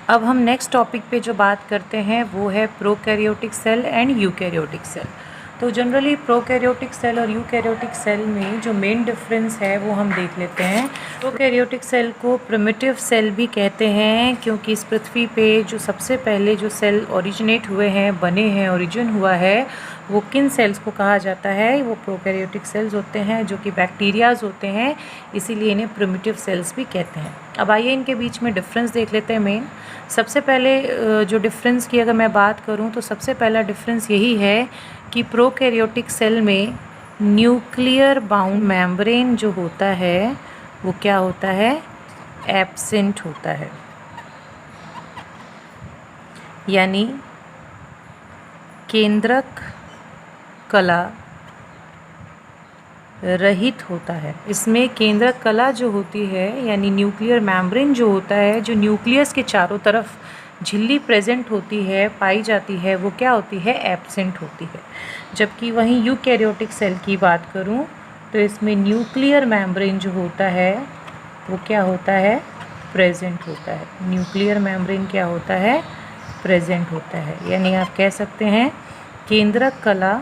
अब हम next topic पे जो बात करते हैं वो है prokaryotic cell and eukaryotic cell. तो जनरली प्रोकैरियोटिक सेल और यूकैरियोटिक सेल में जो मेन डिफरेंस है वो हम देख लेते हैं। प्रोकैरियोटिक सेल को प्रिमिटिव सेल भी कहते हैं, क्योंकि इस पृथ्वी पे जो सबसे पहले जो सेल ओरिजिनेट हुए हैं, बने हैं, ओरिजिन हुआ है, वो किन सेल्स को कहा जाता है? वो प्रोकैरियोटिक सेल्स होते हैं, जो कि बैक्टीरियाज होते हैं, इसीलिए इन्हें प्रिमिटिव सेल्स भी कहते हैं। अब आइए इनके बीच में डिफरेंस देख लेते हैं। मेन सबसे पहले जो डिफरेंस की अगर मैं बात करूं तो सबसे पहला डिफरेंस यही है कि प्रोकैरियोटिक सेल में न्यूक्लियर बाउंड मेम्ब्रेन जो होता है वो क्या होता है? एब्सेंट होता है, यानी केंद्रक कला रहित होता है। इसमें केंद्रक कला जो होती है यानी न्यूक्लियर मेम्ब्रेन जो होता है, जो न्यूक्लियस के चारों तरफ झिल्ली प्रेजेंट होती है, पाई जाती है, वो क्या होती है? एब्सेंट होती है। जबकि वहीं यूकैरियोटिक सेल की बात करूं तो इसमें न्यूक्लियर मेम्ब्रेन जो होता है वो क्या होता है? प्रेजेंट होता है। न्यूक्लियर मेम्ब्रेन क्या होता है? प्रेजेंट होता है, यानी आप कह सकते हैं केंद्रक कला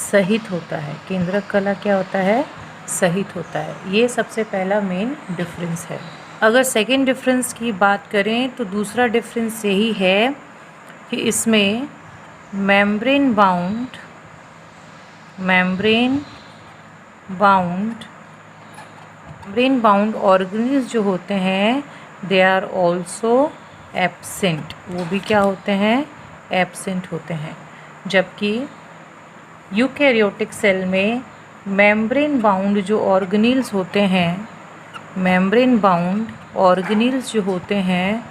सहित होता है। केंद्रक कला क्या होता है? सहित होता है। ये सबसे पहला मेन डिफरेंस है। अगर सेकेंड डिफरेंस की बात करें तो दूसरा डिफरेंस यही है कि इसमें मेम्ब्रेन बाउंड ऑर्गेनेल्स जो होते हैं दे आर ऑल्सो एब्सेंट। वो भी क्या होते हैं? एब्सेंट होते हैं। जबकि यूकैरियोटिक सेल में मेम्ब्रेन बाउंड जो ऑर्गेनेल्स होते हैं, मेम्ब्रेन बाउंड ऑर्गेनेल्स जो होते हैं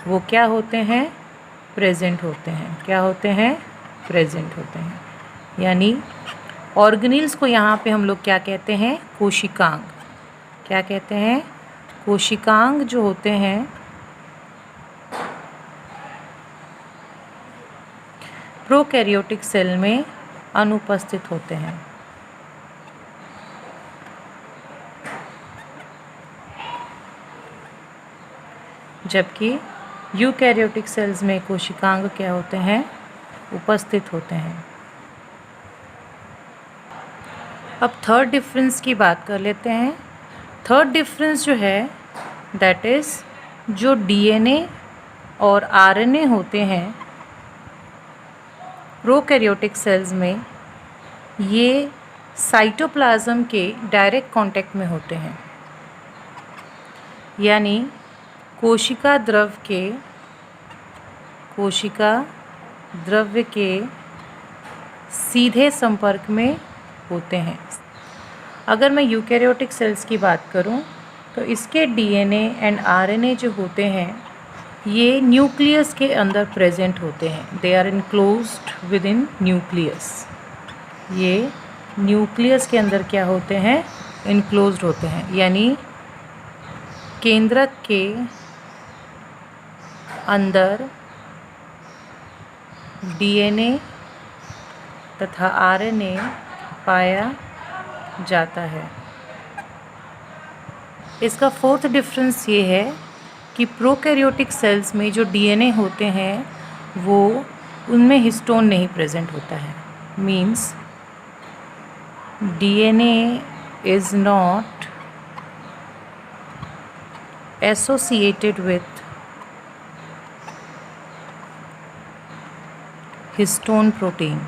वो क्या होते हैं? प्रेजेंट होते हैं। क्या होते हैं? प्रेजेंट होते हैं। यानी ऑर्गेनेल्स को यहाँ पे हम लोग क्या कहते हैं? कोशिकांग। क्या कहते हैं? कोशिकांग जो होते हैं प्रोकैरियोटिक सेल में अनुपस्थित होते हैं। जबकि यूकैरियोटिक सेल्स में कोशिकांग क्या होते हैं? उपस्थित होते हैं। अब थर्ड डिफरेंस की बात कर लेते हैं। थर्ड डिफरेंस जो है दैट इज़ जो डीएनए और आरएनए होते हैं प्रोकैरियोटिक सेल्स में, ये साइटोप्लाज्म के डायरेक्ट कांटेक्ट में होते हैं, यानी कोशिका द्रव्य के सीधे संपर्क में होते हैं। अगर मैं यूकैरियोटिक सेल्स की बात करूं तो इसके डीएनए एंड आरएनए जो होते हैं ये न्यूक्लियस के अंदर प्रेजेंट होते हैं। They are enclosed within nucleus. ये न्यूक्लियस के अंदर क्या होते हैं? इनक्लोज्ड होते हैं, यानी केंद्रक के अंदर डीएनए तथा आरएनए पाया जाता है। इसका फोर्थ डिफरेंस ये है कि प्रोकैरियोटिक सेल्स में जो डीएनए होते हैं वो उनमें हिस्टोन नहीं प्रेजेंट होता है। Means DNA is not associated with histone protein.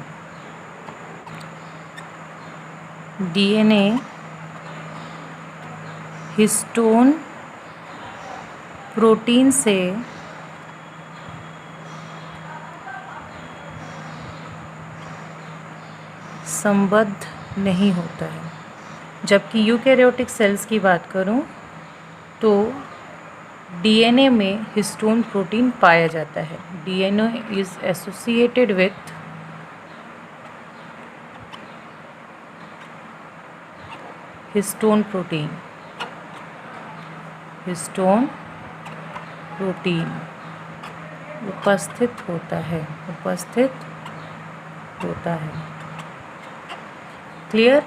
DNA histone protein से संबद्ध नहीं होता है। जबकि यूकैरियोटिक सेल्स की बात करूं तो डीएनए में हिस्टोन प्रोटीन पाया जाता है। DNA is associated with histone protein उपस्थित होता है। क्लियर?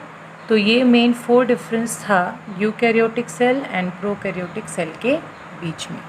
तो ये मेन 4 डिफरेंस था eukaryotic cell and prokaryotic cell के बीच में।